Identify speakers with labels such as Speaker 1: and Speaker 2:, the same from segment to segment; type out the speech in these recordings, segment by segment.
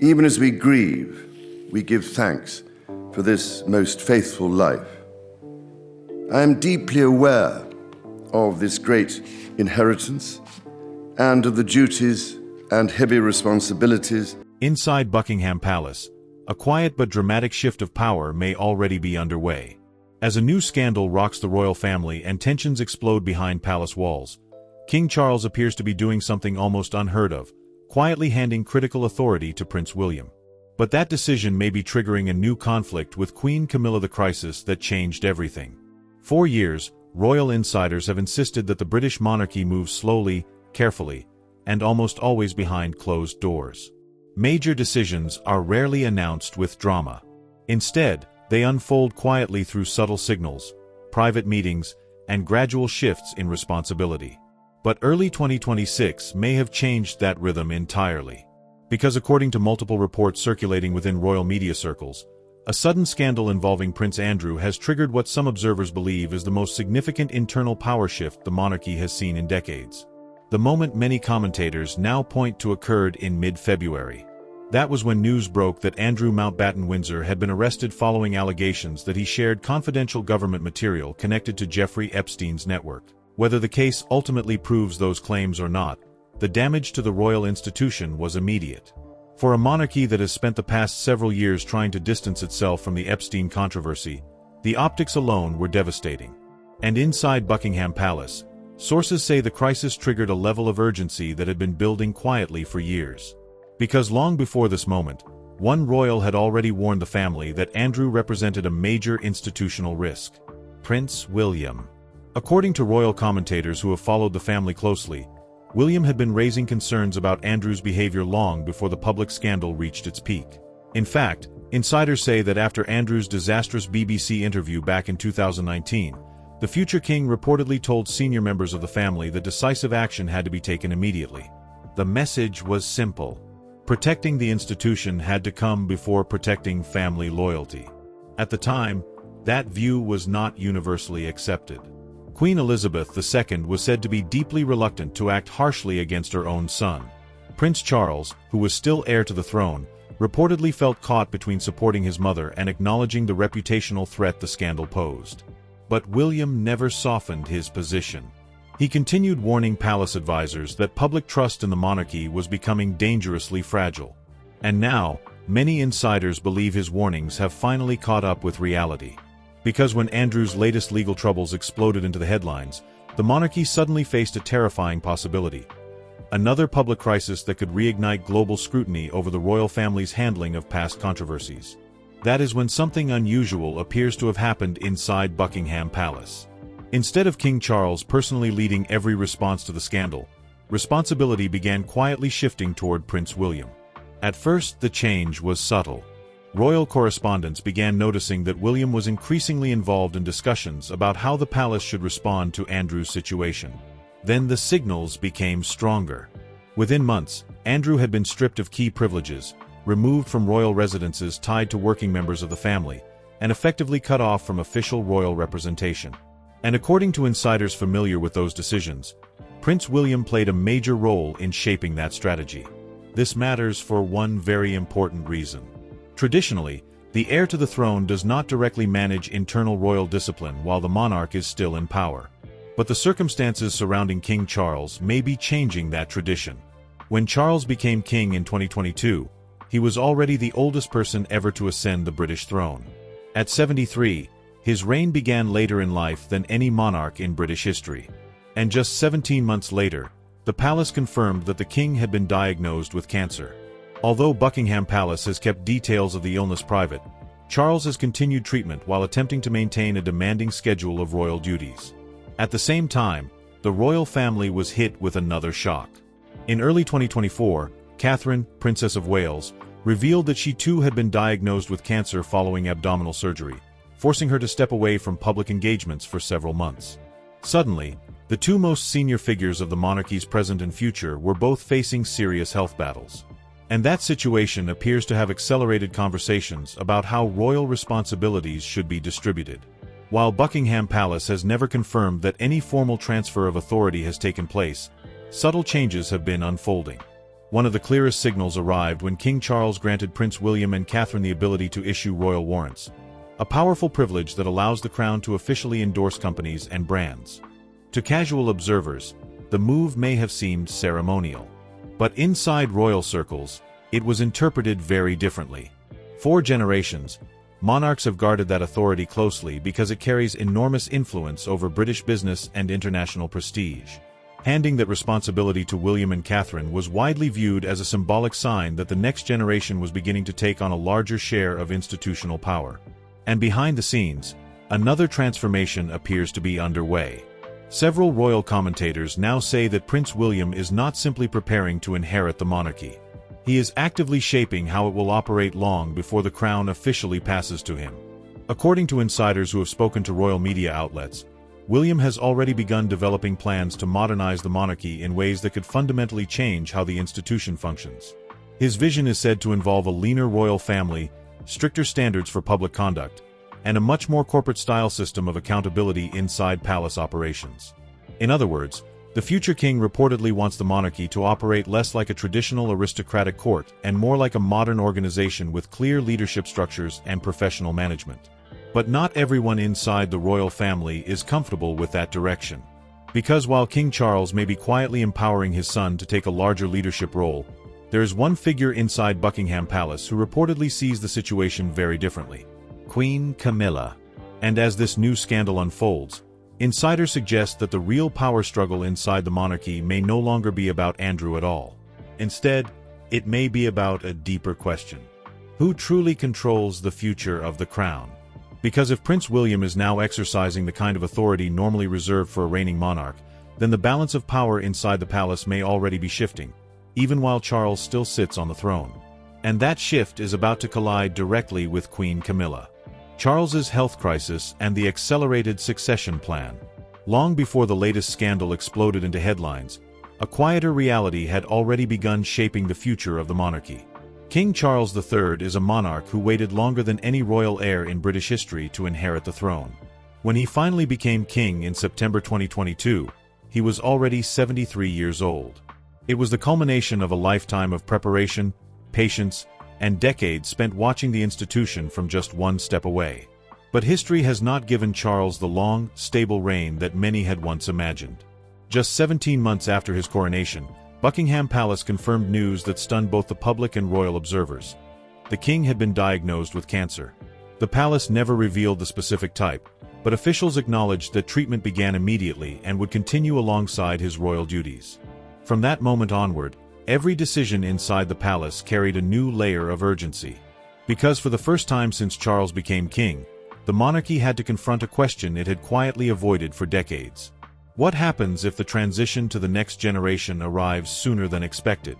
Speaker 1: Even as we grieve, we give thanks for this most faithful life. I am deeply aware of this great inheritance and of the duties and heavy responsibilities.
Speaker 2: Inside Buckingham Palace, a quiet but dramatic shift of power may already be underway. As a new scandal rocks the royal family and tensions explode behind palace walls, King Charles appears to be doing something almost unheard of, quietly handing critical authority to Prince William. But that decision may be triggering a new conflict with Queen Camilla, the crisis that changed everything. For years, royal insiders have insisted that the British monarchy moves slowly, carefully, and almost always behind closed doors. Major decisions are rarely announced with drama. Instead, they unfold quietly through subtle signals, private meetings, and gradual shifts in responsibility. But early 2026 may have changed that rhythm entirely. Because according to multiple reports circulating within royal media circles, a sudden scandal involving Prince Andrew has triggered what some observers believe is the most significant internal power shift the monarchy has seen in decades. The moment many commentators now point to occurred in mid-February. That was when news broke that Andrew Mountbatten Windsor had been arrested following allegations that he shared confidential government material connected to Jeffrey Epstein's network. Whether the case ultimately proves those claims or not, the damage to the royal institution was immediate. For a monarchy that has spent the past several years trying to distance itself from the Epstein controversy, the optics alone were devastating. And inside Buckingham Palace, sources say the crisis triggered a level of urgency that had been building quietly for years. Because long before this moment, one royal had already warned the family that Andrew represented a major institutional risk: Prince William. According to royal commentators who have followed the family closely, William had been raising concerns about Andrew's behavior long before the public scandal reached its peak. In fact, insiders say that after Andrew's disastrous BBC interview back in 2019, the future king reportedly told senior members of the family that decisive action had to be taken immediately. The message was simple: protecting the institution had to come before protecting family loyalty. At the time, that view was not universally accepted. Queen Elizabeth II was said to be deeply reluctant to act harshly against her own son. Prince Charles, who was still heir to the throne, reportedly felt caught between supporting his mother and acknowledging the reputational threat the scandal posed. But William never softened his position. He continued warning palace advisors that public trust in the monarchy was becoming dangerously fragile. And now, many insiders believe his warnings have finally caught up with reality. Because when Andrew's latest legal troubles exploded into the headlines, the monarchy suddenly faced a terrifying possibility: another public crisis that could reignite global scrutiny over the royal family's handling of past controversies. That is when something unusual appears to have happened inside Buckingham Palace. Instead of King Charles personally leading every response to the scandal, responsibility began quietly shifting toward Prince William. At first, the change was subtle. Royal correspondents began noticing that William was increasingly involved in discussions about how the palace should respond to Andrew's situation. Then the signals became stronger. Within months, Andrew had been stripped of key privileges, removed from royal residences tied to working members of the family, and effectively cut off from official royal representation. And according to insiders familiar with those decisions, Prince William played a major role in shaping that strategy. This matters for one very important reason. Traditionally, the heir to the throne does not directly manage internal royal discipline while the monarch is still in power. But the circumstances surrounding King Charles may be changing that tradition. When Charles became king in 2022, he was already the oldest person ever to ascend the British throne. At 73, his reign began later in life than any monarch in British history. And just 17 months later, the palace confirmed that the king had been diagnosed with cancer. Although Buckingham Palace has kept details of the illness private, Charles has continued treatment while attempting to maintain a demanding schedule of royal duties. At the same time, the royal family was hit with another shock. In early 2024, Catherine, Princess of Wales, revealed that she too had been diagnosed with cancer following abdominal surgery, forcing her to step away from public engagements for several months. Suddenly, the two most senior figures of the monarchy's present and future were both facing serious health battles. And that situation appears to have accelerated conversations about how royal responsibilities should be distributed. While Buckingham Palace has never confirmed that any formal transfer of authority has taken place, subtle changes have been unfolding. One of the clearest signals arrived when King Charles granted Prince William and Catherine the ability to issue royal warrants, a powerful privilege that allows the crown to officially endorse companies and brands. To casual observers, the move may have seemed ceremonial. But inside royal circles, it was interpreted very differently. For generations, monarchs have guarded that authority closely because it carries enormous influence over British business and international prestige. Handing that responsibility to William and Catherine was widely viewed as a symbolic sign that the next generation was beginning to take on a larger share of institutional power. And behind the scenes, another transformation appears to be underway. Several royal commentators now say that Prince William is not simply preparing to inherit the monarchy. He is actively shaping how it will operate long before the crown officially passes to him. According to insiders who have spoken to royal media outlets, William has already begun developing plans to modernize the monarchy in ways that could fundamentally change how the institution functions. His vision is said to involve a leaner royal family, stricter standards for public conduct, and a much more corporate-style system of accountability inside palace operations. In other words, the future king reportedly wants the monarchy to operate less like a traditional aristocratic court and more like a modern organization with clear leadership structures and professional management. But not everyone inside the royal family is comfortable with that direction. Because while King Charles may be quietly empowering his son to take a larger leadership role, there is one figure inside Buckingham Palace who reportedly sees the situation very differently: Queen Camilla. And as this new scandal unfolds, insiders suggest that the real power struggle inside the monarchy may no longer be about Andrew at all. Instead, it may be about a deeper question: who truly controls the future of the crown? Because if Prince William is now exercising the kind of authority normally reserved for a reigning monarch, then the balance of power inside the palace may already be shifting, even while Charles still sits on the throne. And that shift is about to collide directly with Queen Camilla. Charles's health crisis and the accelerated succession plan. Long before the latest scandal exploded into headlines, a quieter reality had already begun shaping the future of the monarchy. King Charles III is a monarch who waited longer than any royal heir in British history to inherit the throne. When he finally became king in September 2022, he was already 73 years old. It was the culmination of a lifetime of preparation, patience, and decades spent watching the institution from just one step away. But history has not given Charles the long, stable reign that many had once imagined. Just 17 months after his coronation, Buckingham Palace confirmed news that stunned both the public and royal observers. The king had been diagnosed with cancer. The palace never revealed the specific type, but officials acknowledged that treatment began immediately and would continue alongside his royal duties. From that moment onward, every decision inside the palace carried a new layer of urgency. Because for the first time since Charles became king, the monarchy had to confront a question it had quietly avoided for decades. What happens if the transition to the next generation arrives sooner than expected?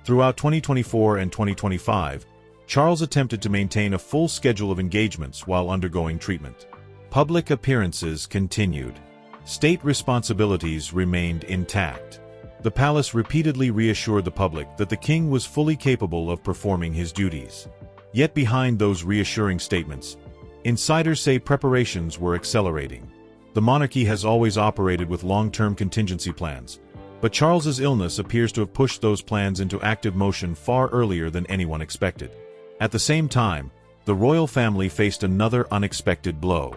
Speaker 2: Throughout 2024 and 2025, Charles attempted to maintain a full schedule of engagements while undergoing treatment. Public appearances continued. State responsibilities remained intact. The palace repeatedly reassured the public that the king was fully capable of performing his duties. Yet behind those reassuring statements, insiders say preparations were accelerating. The monarchy has always operated with long-term contingency plans, but Charles's illness appears to have pushed those plans into active motion far earlier than anyone expected. At the same time, the royal family faced another unexpected blow.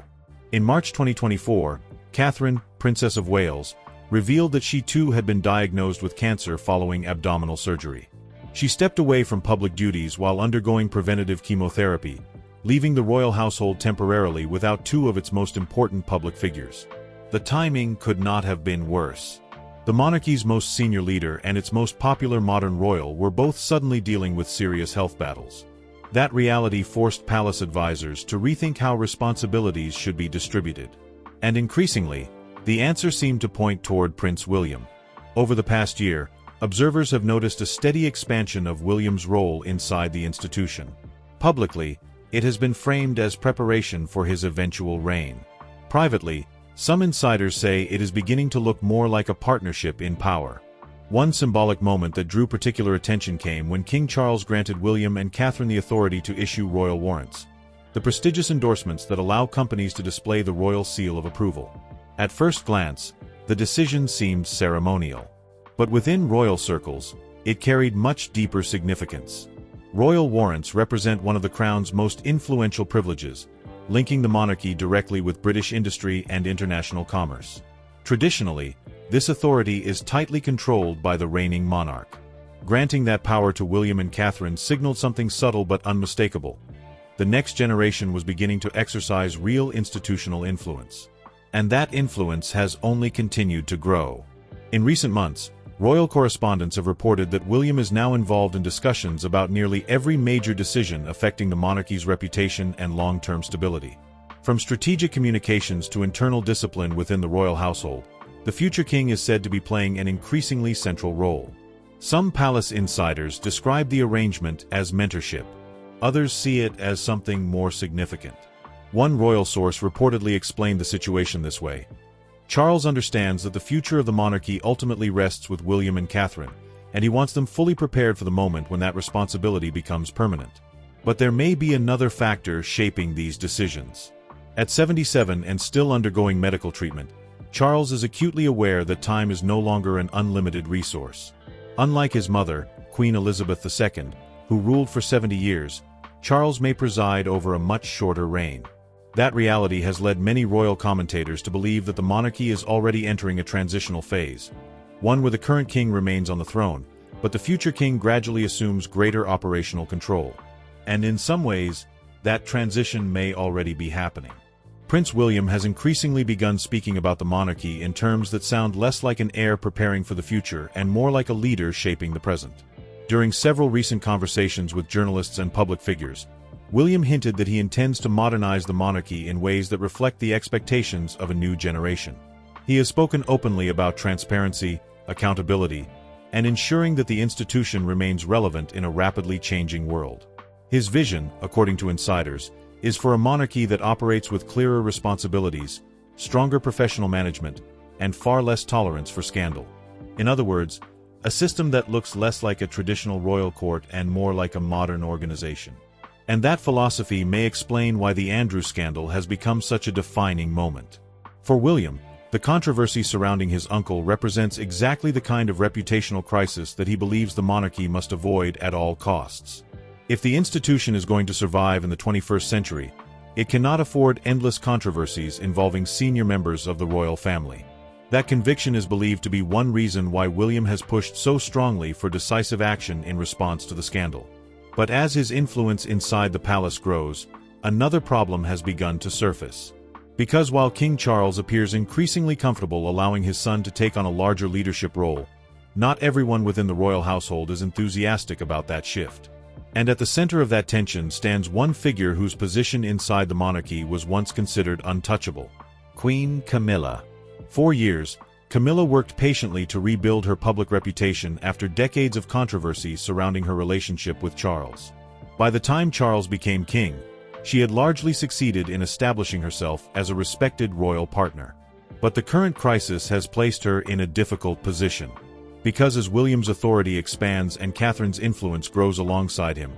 Speaker 2: In March 2024, Catherine, Princess of Wales, revealed that she too had been diagnosed with cancer following abdominal surgery. She stepped away from public duties while undergoing preventative chemotherapy, leaving the royal household temporarily without two of its most important public figures. The timing could not have been worse. The monarchy's most senior leader and its most popular modern royal were both suddenly dealing with serious health battles. That reality forced palace advisors to rethink how responsibilities should be distributed. And increasingly, the answer seemed to point toward Prince William. Over the past year, observers have noticed a steady expansion of William's role inside the institution. Publicly, it has been framed as preparation for his eventual reign. Privately, some insiders say it is beginning to look more like a partnership in power. One symbolic moment that drew particular attention came when King Charles granted William and Catherine the authority to issue royal warrants, the prestigious endorsements that allow companies to display the royal seal of approval. At first glance, the decision seemed ceremonial. But within royal circles, it carried much deeper significance. Royal warrants represent one of the Crown's most influential privileges, linking the monarchy directly with British industry and international commerce. Traditionally, this authority is tightly controlled by the reigning monarch. Granting that power to William and Catherine signaled something subtle but unmistakable. The next generation was beginning to exercise real institutional influence. And that influence has only continued to grow. In recent months, royal correspondents have reported that William is now involved in discussions about nearly every major decision affecting the monarchy's reputation and long-term stability. From strategic communications to internal discipline within the royal household, the future king is said to be playing an increasingly central role. Some palace insiders describe the arrangement as mentorship. Others see it as something more significant. One royal source reportedly explained the situation this way. Charles understands that the future of the monarchy ultimately rests with William and Catherine, and he wants them fully prepared for the moment when that responsibility becomes permanent. But there may be another factor shaping these decisions. At 77 and still undergoing medical treatment, Charles is acutely aware that time is no longer an unlimited resource. Unlike his mother, Queen Elizabeth II, who ruled for 70 years, Charles may preside over a much shorter reign. That reality has led many royal commentators to believe that the monarchy is already entering a transitional phase, one where the current king remains on the throne, but the future king gradually assumes greater operational control. And in some ways, that transition may already be happening. Prince William has increasingly begun speaking about the monarchy in terms that sound less like an heir preparing for the future and more like a leader shaping the present. During several recent conversations with journalists and public figures, William hinted that he intends to modernize the monarchy in ways that reflect the expectations of a new generation. He has spoken openly about transparency, accountability, and ensuring that the institution remains relevant in a rapidly changing world. His vision, according to insiders, is for a monarchy that operates with clearer responsibilities, stronger professional management, and far less tolerance for scandal. In other words, a system that looks less like a traditional royal court and more like a modern organization. And that philosophy may explain why the Andrew scandal has become such a defining moment. For William, the controversy surrounding his uncle represents exactly the kind of reputational crisis that he believes the monarchy must avoid at all costs. If the institution is going to survive in the 21st century, it cannot afford endless controversies involving senior members of the royal family. That conviction is believed to be one reason why William has pushed so strongly for decisive action in response to the scandal. But as his influence inside the palace grows, another problem has begun to surface. Because while King Charles appears increasingly comfortable allowing his son to take on a larger leadership role, not everyone within the royal household is enthusiastic about that shift. And at the center of that tension stands one figure whose position inside the monarchy was once considered untouchable: Queen Camilla. For years, Camilla worked patiently to rebuild her public reputation after decades of controversy surrounding her relationship with Charles. By the time Charles became king, she had largely succeeded in establishing herself as a respected royal partner. But the current crisis has placed her in a difficult position. Because as William's authority expands and Catherine's influence grows alongside him,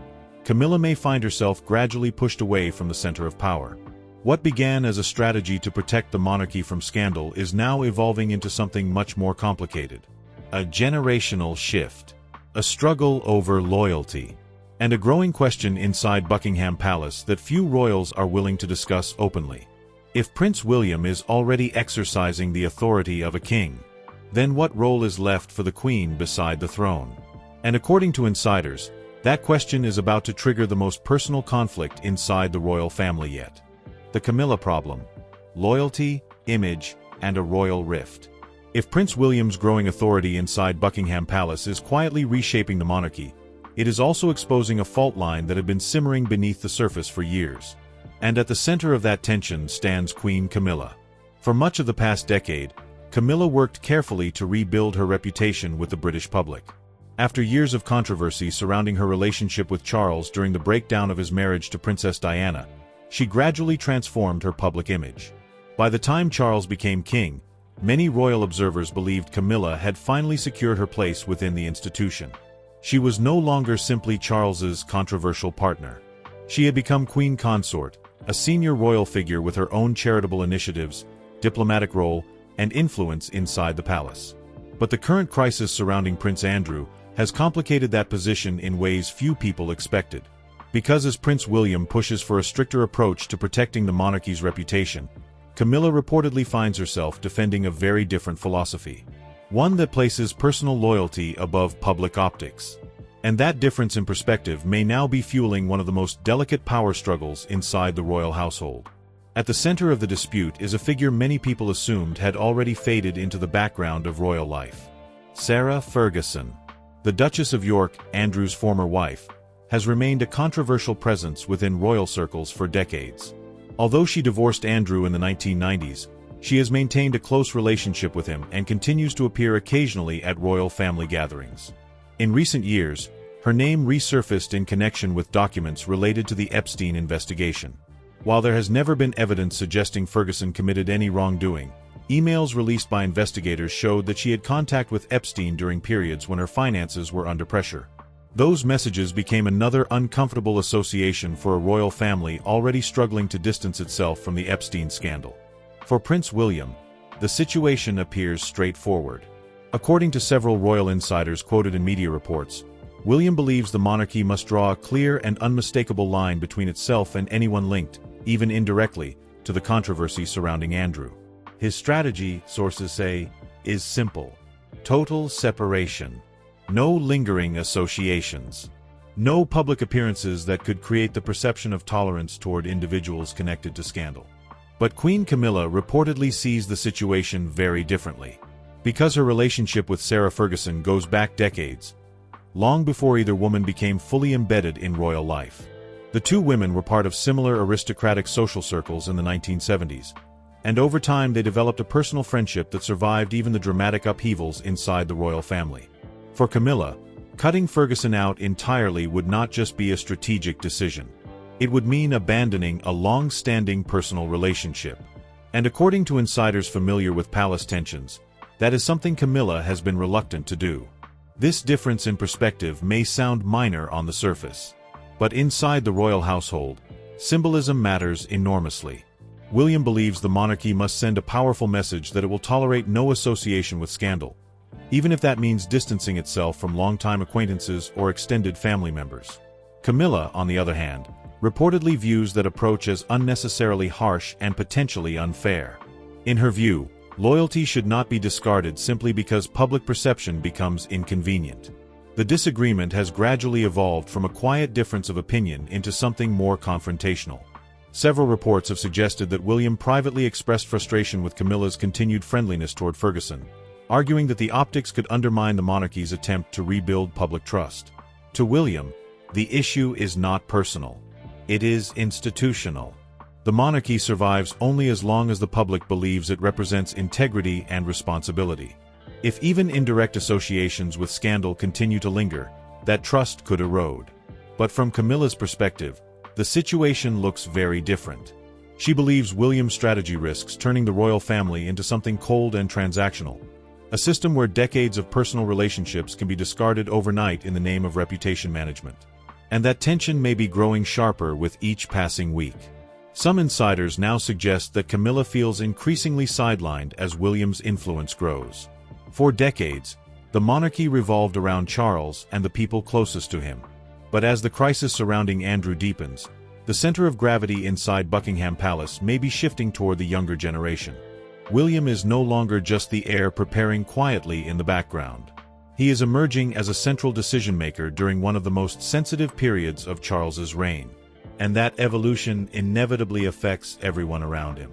Speaker 2: Camilla may find herself gradually pushed away from the center of power. What began as a strategy to protect the monarchy from scandal is now evolving into something much more complicated. A generational shift, a struggle over loyalty, and a growing question inside Buckingham Palace that few royals are willing to discuss openly. If Prince William is already exercising the authority of a king, then what role is left for the Queen beside the throne? And according to insiders, that question is about to trigger the most personal conflict inside the royal family yet. The Camilla problem: loyalty, image, and a royal rift. If Prince William's growing authority inside Buckingham Palace is quietly reshaping the monarchy, it is also exposing a fault line that had been simmering beneath the surface for years. And at the center of that tension stands Queen Camilla. For much of the past decade, Camilla worked carefully to rebuild her reputation with the British public. After years of controversy surrounding her relationship with Charles during the breakdown of his marriage to Princess Diana, she gradually transformed her public image. By the time Charles became king, many royal observers believed Camilla had finally secured her place within the institution. She was no longer simply Charles's controversial partner. She had become queen consort, a senior royal figure with her own charitable initiatives, diplomatic role, and influence inside the palace. But the current crisis surrounding Prince Andrew has complicated that position in ways few people expected. Because as Prince William pushes for a stricter approach to protecting the monarchy's reputation, Camilla reportedly finds herself defending a very different philosophy. One that places personal loyalty above public optics. And that difference in perspective may now be fueling one of the most delicate power struggles inside the royal household. At the center of the dispute is a figure many people assumed had already faded into the background of royal life. Sarah Ferguson. The Duchess of York, Andrew's former wife, has remained a controversial presence within royal circles for decades. Although she divorced Andrew in the 1990s, she has maintained a close relationship with him and continues to appear occasionally at royal family gatherings. In recent years, her name resurfaced in connection with documents related to the Epstein investigation. While there has never been evidence suggesting Ferguson committed any wrongdoing, emails released by investigators showed that she had contact with Epstein during periods when her finances were under pressure. Those messages became another uncomfortable association for a royal family already struggling to distance itself from the Epstein scandal. For Prince William, the situation appears straightforward. According to several royal insiders quoted in media reports, William believes the monarchy must draw a clear and unmistakable line between itself and anyone linked, even indirectly, to the controversy surrounding Andrew. His strategy, sources say, is simple. Total separation. No lingering associations. No public appearances that could create the perception of tolerance toward individuals connected to scandal. But Queen Camilla reportedly sees the situation very differently. Because her relationship with Sarah Ferguson goes back decades, long before either woman became fully embedded in royal life. The two women were part of similar aristocratic social circles in the 1970s, and over time they developed a personal friendship that survived even the dramatic upheavals inside the royal family. For Camilla, cutting Ferguson out entirely would not just be a strategic decision. It would mean abandoning a long-standing personal relationship. And according to insiders familiar with palace tensions, that is something Camilla has been reluctant to do. This difference in perspective may sound minor on the surface. But inside the royal household, symbolism matters enormously. William believes the monarchy must send a powerful message that it will tolerate no association with scandal, even if that means distancing itself from longtime acquaintances or extended family members. Camilla, on the other hand, reportedly views that approach as unnecessarily harsh and potentially unfair. In her view, loyalty should not be discarded simply because public perception becomes inconvenient. The disagreement has gradually evolved from a quiet difference of opinion into something more confrontational. Several reports have suggested that William privately expressed frustration with Camilla's continued friendliness toward Ferguson, arguing that the optics could undermine the monarchy's attempt to rebuild public trust. To William, the issue is not personal. It is institutional. The monarchy survives only as long as the public believes it represents integrity and responsibility. If even indirect associations with scandal continue to linger, that trust could erode. But from Camilla's perspective, the situation looks very different. She believes William's strategy risks turning the royal family into something cold and transactional, a system where decades of personal relationships can be discarded overnight in the name of reputation management. And that tension may be growing sharper with each passing week. Some insiders now suggest that Camilla feels increasingly sidelined as William's influence grows. For decades, the monarchy revolved around Charles and the people closest to him. But as the crisis surrounding Andrew deepens, the center of gravity inside Buckingham Palace may be shifting toward the younger generation. William is no longer just the heir preparing quietly in the background. He is emerging as a central decision-maker during one of the most sensitive periods of Charles's reign. And that evolution inevitably affects everyone around him,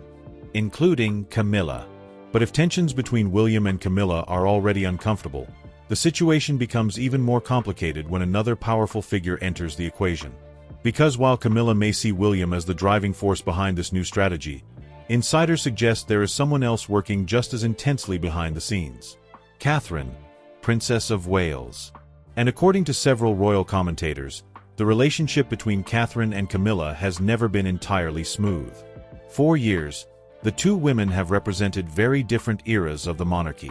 Speaker 2: including Camilla. But if tensions between William and Camilla are already uncomfortable, the situation becomes even more complicated when another powerful figure enters the equation. Because while Camilla may see William as the driving force behind this new strategy, insiders suggest there is someone else working just as intensely behind the scenes. Catherine, Princess of Wales. And according to several royal commentators, the relationship between Catherine and Camilla has never been entirely smooth. For years, the two women have represented very different eras of the monarchy.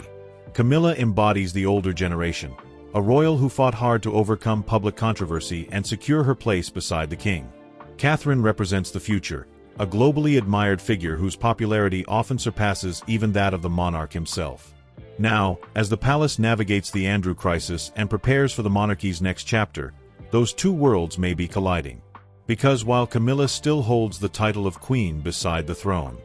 Speaker 2: Camilla embodies the older generation, a royal who fought hard to overcome public controversy and secure her place beside the king. Catherine represents the future, a globally admired figure whose popularity often surpasses even that of the monarch himself. Now, as the palace navigates the Andrew crisis and prepares for the monarchy's next chapter, those two worlds may be colliding. Because while Camilla still holds the title of queen beside the throne,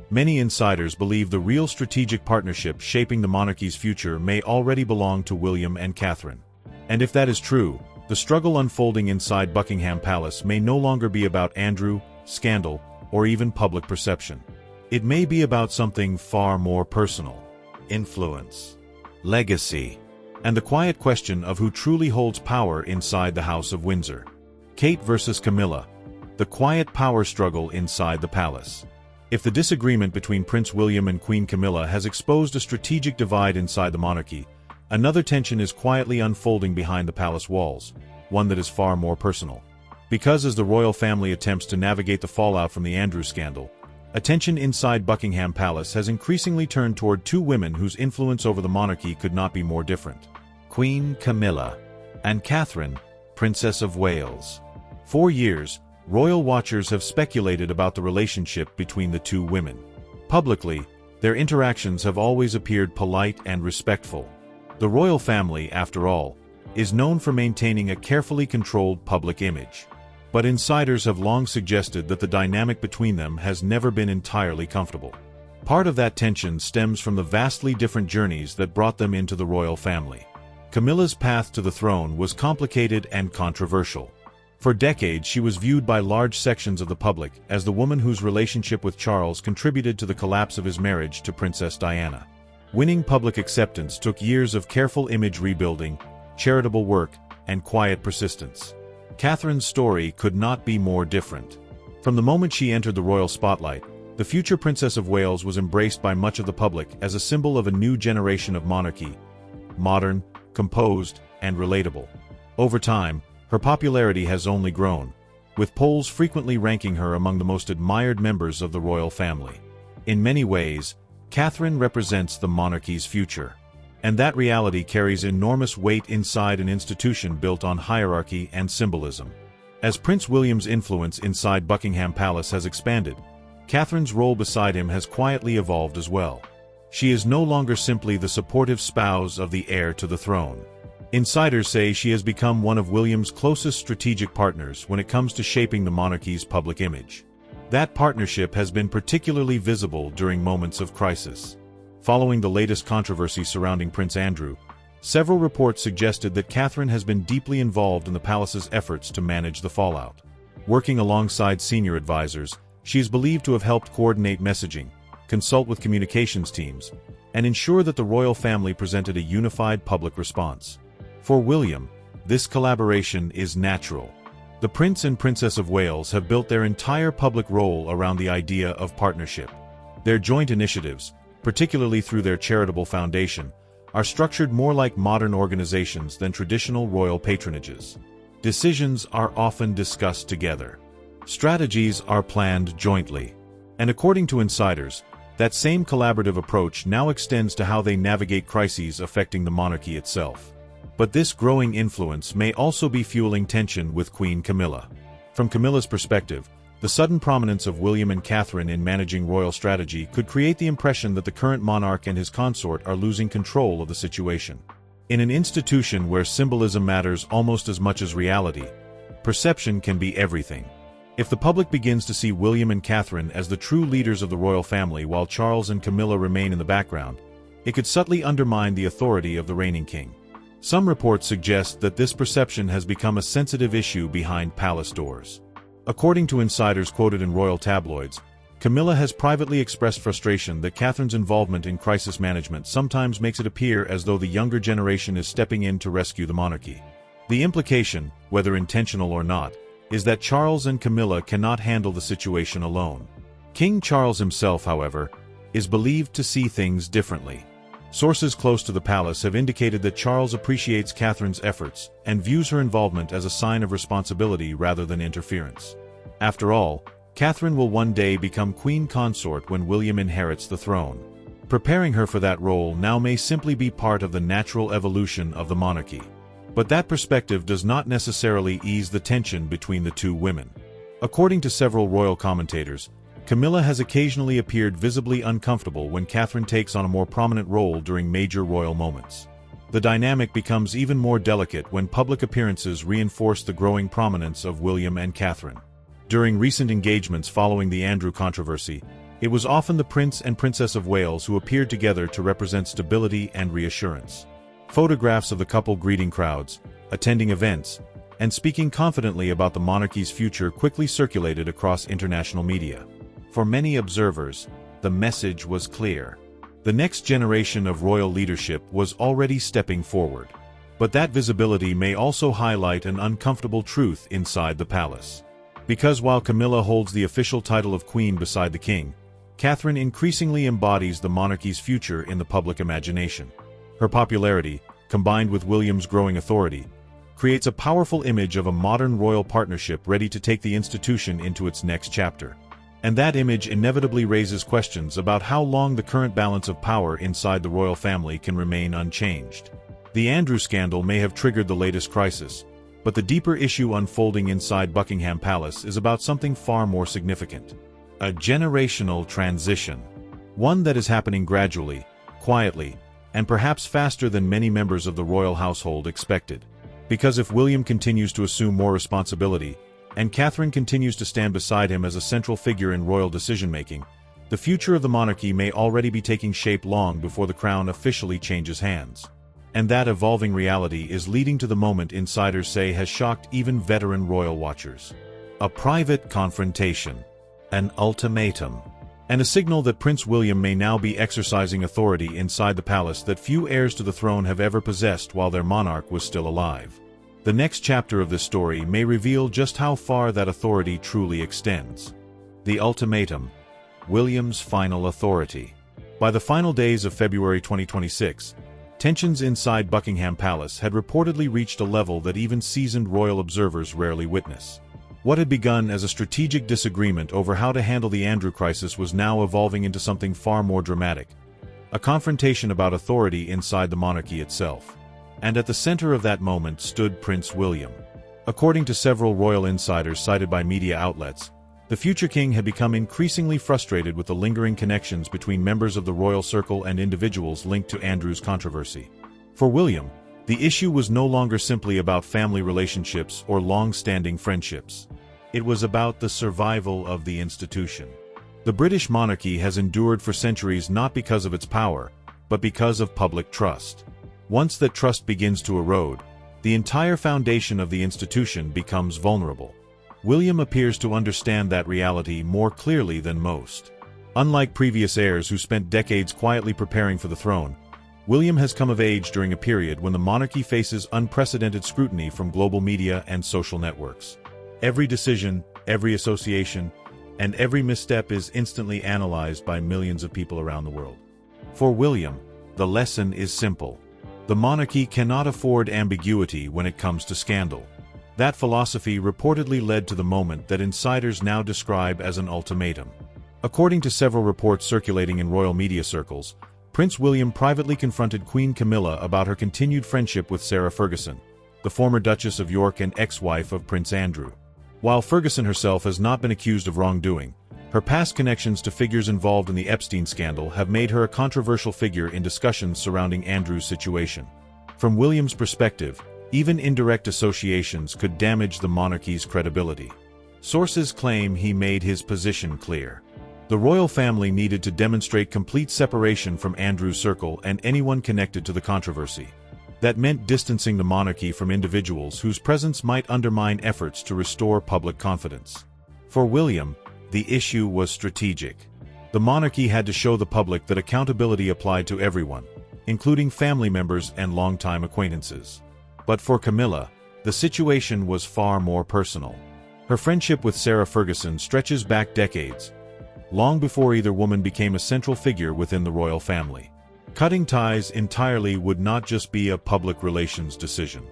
Speaker 2: many insiders believe the real strategic partnership shaping the monarchy's future may already belong to William and Catherine. And if that is true, the struggle unfolding inside Buckingham Palace may no longer be about Andrew, scandal, or even public perception. It may be about something far more personal: influence, legacy, and the quiet question of who truly holds power inside the House of Windsor. Kate versus Camilla, the quiet power struggle inside the palace. If the disagreement between Prince William and Queen Camilla has exposed a strategic divide inside the monarchy, another tension is quietly unfolding behind the palace walls, one that is far more personal. Because as the royal family attempts to navigate the fallout from the Andrew scandal, attention inside Buckingham Palace has increasingly turned toward two women whose influence over the monarchy could not be more different: Queen Camilla and Catherine, Princess of Wales. For years, royal watchers have speculated about the relationship between the two women. Publicly, their interactions have always appeared polite and respectful. The royal family, after all, is known for maintaining a carefully controlled public image. But insiders have long suggested that the dynamic between them has never been entirely comfortable. Part of that tension stems from the vastly different journeys that brought them into the royal family. Camilla's path to the throne was complicated and controversial. For decades, she was viewed by large sections of the public as the woman whose relationship with Charles contributed to the collapse of his marriage to Princess Diana. Winning public acceptance took years of careful image rebuilding, charitable work, and quiet persistence. Catherine's story could not be more different. From the moment she entered the royal spotlight, the future Princess of Wales was embraced by much of the public as a symbol of a new generation of monarchy: modern, composed, and relatable. Over time, her popularity has only grown, with polls frequently ranking her among the most admired members of the royal family. In many ways, Catherine represents the monarchy's future. And that reality carries enormous weight inside an institution built on hierarchy and symbolism. As Prince William's influence inside Buckingham Palace has expanded, Catherine's role beside him has quietly evolved as well. She is no longer simply the supportive spouse of the heir to the throne. Insiders say she has become one of William's closest strategic partners when it comes to shaping the monarchy's public image. That partnership has been particularly visible during moments of crisis. Following the latest controversy surrounding Prince Andrew, several reports suggested that Catherine has been deeply involved in the palace's efforts to manage the fallout. Working alongside senior advisors, she is believed to have helped coordinate messaging, consult with communications teams, and ensure that the royal family presented a unified public response. For William, this collaboration is natural. The Prince and Princess of Wales have built their entire public role around the idea of partnership. Their joint initiatives, particularly through their charitable foundation, are structured more like modern organizations than traditional royal patronages. Decisions are often discussed together. Strategies are planned jointly. And according to insiders, that same collaborative approach now extends to how they navigate crises affecting the monarchy itself. But this growing influence may also be fueling tension with Queen Camilla. From Camilla's perspective, the sudden prominence of William and Catherine in managing royal strategy could create the impression that the current monarch and his consort are losing control of the situation. In an institution where symbolism matters almost as much as reality, perception can be everything. If the public begins to see William and Catherine as the true leaders of the royal family while Charles and Camilla remain in the background, it could subtly undermine the authority of the reigning king. Some reports suggest that this perception has become a sensitive issue behind palace doors. According to insiders quoted in royal tabloids, Camilla has privately expressed frustration that Catherine's involvement in crisis management sometimes makes it appear as though the younger generation is stepping in to rescue the monarchy. The implication, whether intentional or not, is that Charles and Camilla cannot handle the situation alone. King Charles himself, however, is believed to see things differently. Sources close to the palace have indicated that Charles appreciates Catherine's efforts and views her involvement as a sign of responsibility rather than interference. After all, Catherine will one day become queen consort when William inherits the throne. Preparing her for that role now may simply be part of the natural evolution of the monarchy. But that perspective does not necessarily ease the tension between the two women. According to several royal commentators, Camilla has occasionally appeared visibly uncomfortable when Catherine takes on a more prominent role during major royal moments. The dynamic becomes even more delicate when public appearances reinforce the growing prominence of William and Catherine. During recent engagements following the Andrew controversy, it was often the Prince and Princess of Wales who appeared together to represent stability and reassurance. Photographs of the couple greeting crowds, attending events, and speaking confidently about the monarchy's future quickly circulated across international media. For many observers, the message was clear. The next generation of royal leadership was already stepping forward. But that visibility may also highlight an uncomfortable truth inside the palace. Because while Camilla holds the official title of Queen beside the King, Catherine increasingly embodies the monarchy's future in the public imagination. Her popularity, combined with William's growing authority, creates a powerful image of a modern royal partnership ready to take the institution into its next chapter. And that image inevitably raises questions about how long the current balance of power inside the royal family can remain unchanged. The Andrew scandal may have triggered the latest crisis, but the deeper issue unfolding inside Buckingham Palace is about something far more significant. A generational transition. One that is happening gradually, quietly, and perhaps faster than many members of the royal household expected. Because if William continues to assume more responsibility, and Catherine continues to stand beside him as a central figure in royal decision-making, the future of the monarchy may already be taking shape long before the crown officially changes hands. And that evolving reality is leading to the moment insiders say has shocked even veteran royal watchers. A private confrontation. An ultimatum. And a signal that Prince William may now be exercising authority inside the palace that few heirs to the throne have ever possessed while their monarch was still alive. The next chapter of this story may reveal just how far that authority truly extends. The ultimatum. William's final authority. By the final days of February 2026, tensions inside Buckingham Palace had reportedly reached a level that even seasoned royal observers rarely witness. What had begun as a strategic disagreement over how to handle the Andrew crisis was now evolving into something far more dramatic. A confrontation about authority inside the monarchy itself. And at the center of that moment stood Prince William. According to several royal insiders cited by media outlets, the future king had become increasingly frustrated with the lingering connections between members of the royal circle and individuals linked to Andrew's controversy. For William, the issue was no longer simply about family relationships or long-standing friendships. It was about the survival of the institution. The British monarchy has endured for centuries not because of its power, but because of public trust. Once that trust begins to erode, the entire foundation of the institution becomes vulnerable. William appears to understand that reality more clearly than most. Unlike previous heirs who spent decades quietly preparing for the throne, William has come of age during a period when the monarchy faces unprecedented scrutiny from global media and social networks. Every decision, every association, and every misstep is instantly analyzed by millions of people around the world. For William, the lesson is simple. The monarchy cannot afford ambiguity when it comes to scandal. That philosophy reportedly led to the moment that insiders now describe as an ultimatum. According to several reports circulating in royal media circles, Prince William privately confronted Queen Camilla about her continued friendship with Sarah Ferguson, the former Duchess of York and ex-wife of Prince Andrew. While Ferguson herself has not been accused of wrongdoing, her past connections to figures involved in the Epstein scandal have made her a controversial figure in discussions surrounding Andrew's situation. From William's perspective, even indirect associations could damage the monarchy's credibility. Sources claim he made his position clear. The royal family needed to demonstrate complete separation from Andrew's circle and anyone connected to the controversy. That meant distancing the monarchy from individuals whose presence might undermine efforts to restore public confidence. For William, the issue was strategic. The monarchy had to show the public that accountability applied to everyone, including family members and longtime acquaintances. But for Camilla, the situation was far more personal. Her friendship with Sarah Ferguson stretches back decades, long before either woman became a central figure within the royal family. Cutting ties entirely would not just be a public relations decision.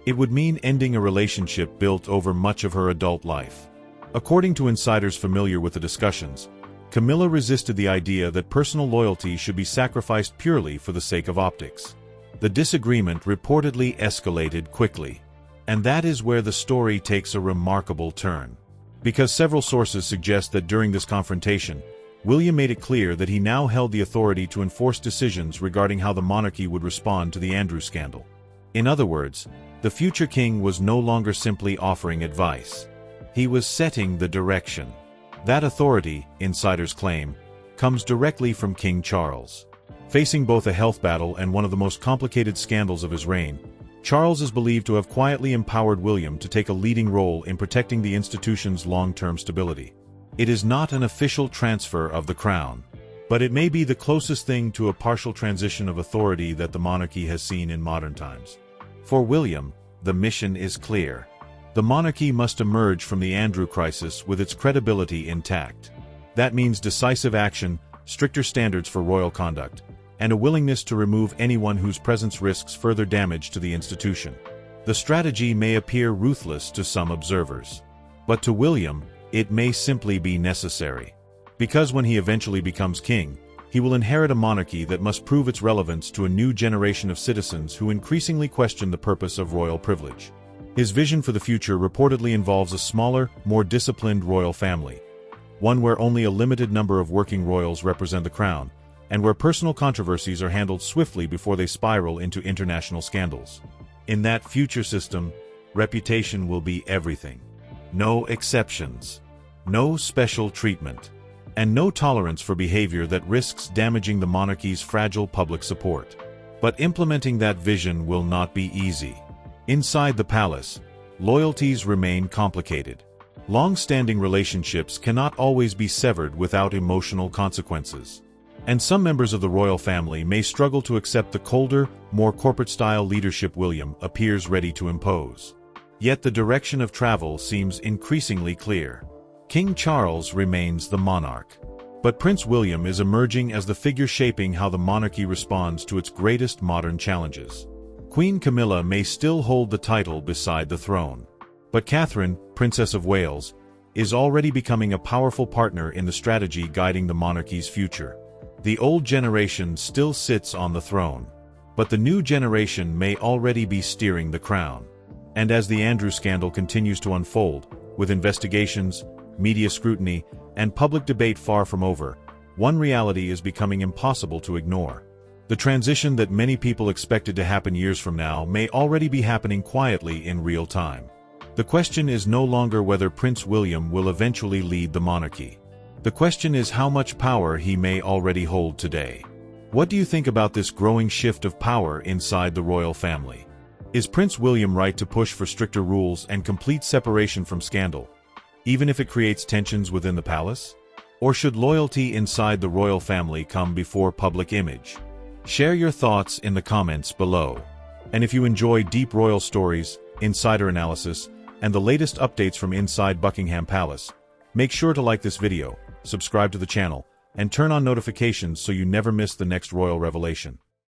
Speaker 2: It would mean ending a relationship built over much of her adult life. According to insiders familiar with the discussions, Camilla resisted the idea that personal loyalty should be sacrificed purely for the sake of optics. The disagreement reportedly escalated quickly. And that is where the story takes a remarkable turn. because several sources suggest that during this confrontation, William made it clear that he now held the authority to enforce decisions regarding how the monarchy would respond to the Andrew scandal. In other words, the future king was no longer simply offering advice. He was setting the direction. That authority, insiders claim, comes directly from King Charles. Facing both a health battle and one of the most complicated scandals of his reign, Charles is believed to have quietly empowered William to take a leading role in protecting the institution's long-term stability. It is not an official transfer of the crown, but it may be the closest thing to a partial transition of authority that the monarchy has seen in modern times. For William, the mission is clear. The monarchy must emerge from the Andrew crisis with its credibility intact. That means decisive action, stricter standards for royal conduct, and a willingness to remove anyone whose presence risks further damage to the institution. The strategy may appear ruthless to some observers, but to William, it may simply be necessary. Because when he eventually becomes king, he will inherit a monarchy that must prove its relevance to a new generation of citizens who increasingly question the purpose of royal privilege. His vision for the future reportedly involves a smaller, more disciplined royal family, one where only a limited number of working royals represent the crown, and where personal controversies are handled swiftly before they spiral into international scandals. In that future system, reputation will be everything. No exceptions, no special treatment, and no tolerance for behavior that risks damaging the monarchy's fragile public support. But implementing that vision will not be easy. Inside the palace, loyalties remain complicated. Long-standing relationships cannot always be severed without emotional consequences. And some members of the royal family may struggle to accept the colder, more corporate-style leadership William appears ready to impose. Yet the direction of travel seems increasingly clear. King Charles remains the monarch, but Prince William is emerging as the figure shaping how the monarchy responds to its greatest modern challenges. Queen Camilla may still hold the title beside the throne, but Catherine, Princess of Wales, is already becoming a powerful partner in the strategy guiding the monarchy's future. The old generation still sits on the throne, but the new generation may already be steering the crown. And as the Andrew scandal continues to unfold, with investigations, media scrutiny, and public debate far from over, one reality is becoming impossible to ignore. The transition that many people expected to happen years from now may already be happening quietly in real time. The question is no longer whether Prince William will eventually lead the monarchy. The question is how much power he may already hold today. What do you think about this growing shift of power inside the royal family? Is Prince William right to push for stricter rules and complete separation from scandal, even if it creates tensions within the palace? Or should loyalty inside the royal family come before public image? Share your thoughts in the comments below. And if you enjoy deep royal stories, insider analysis, and the latest updates from inside Buckingham Palace, make sure to like this video, subscribe to the channel, and turn on notifications so you never miss the next royal revelation.